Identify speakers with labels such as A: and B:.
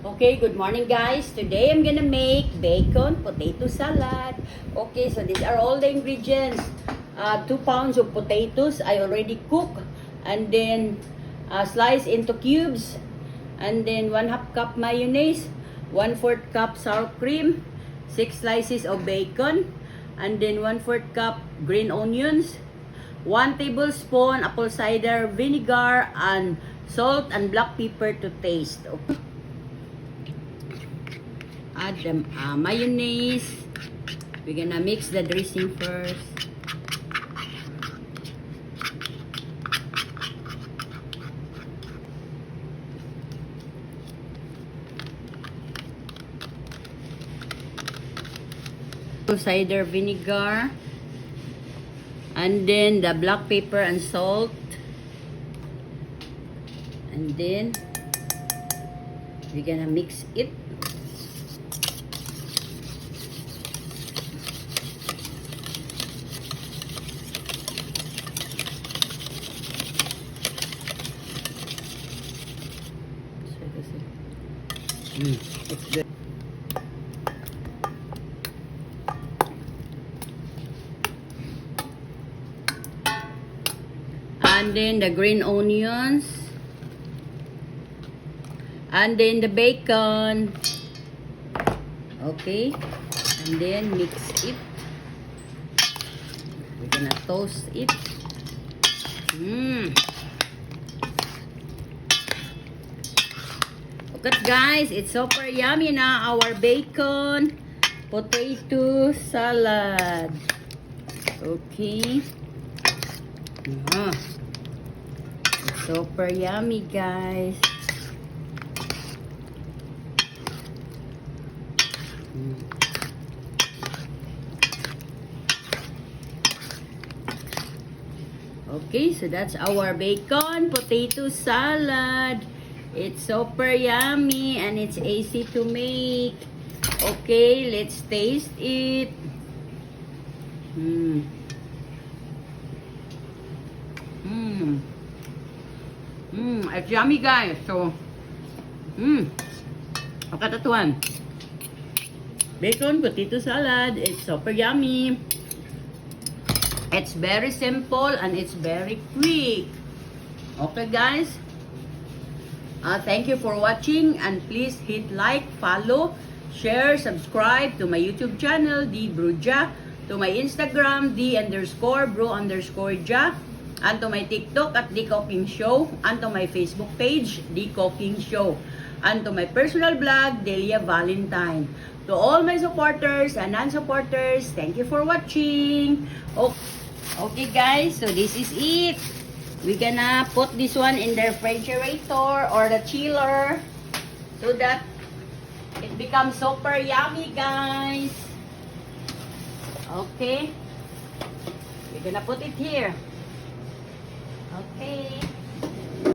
A: Okay, good morning guys. Today I'm gonna make bacon potato salad. Okay, so these are all the ingredients. 2 pounds of potatoes I already cooked and then slice into cubes, and then 1/2 cup mayonnaise, 1/4 cup sour cream, 6 slices of bacon, and then 1/4 cup green onions, 1 tablespoon apple cider vinegar, and salt and black pepper to taste. Okay. Add the mayonnaise. We're gonna mix the dressing first. Cider vinegar, and then the black pepper and salt, and then we're gonna mix it. It's good. And then the green onions, and then the bacon. Okay, and then mix it. We're gonna toast it. Look at guys, it's super yummy na our bacon potato salad. Okay. It's super yummy, guys. Okay, so that's our bacon potato salad. It's super yummy and it's easy to make. Okay, let's taste it. It's yummy, guys. So, look at that one. Bacon potato salad. It's super yummy. It's very simple and it's very quick. Okay, guys. Thank you for watching, and please hit like, follow, share, subscribe to my YouTube channel, D Bruja, to my Instagram, D_Bro_Ja, and to my TikTok at D Cooking Show, and to my Facebook page, D Cooking Show, and to my personal blog, Delia Valentine. To all my supporters and non-supporters, thank you for watching. Okay guys, so this is it. We're gonna put this one in the refrigerator or the chiller so that it becomes super yummy, guys. Okay, we're gonna put it here. Okay.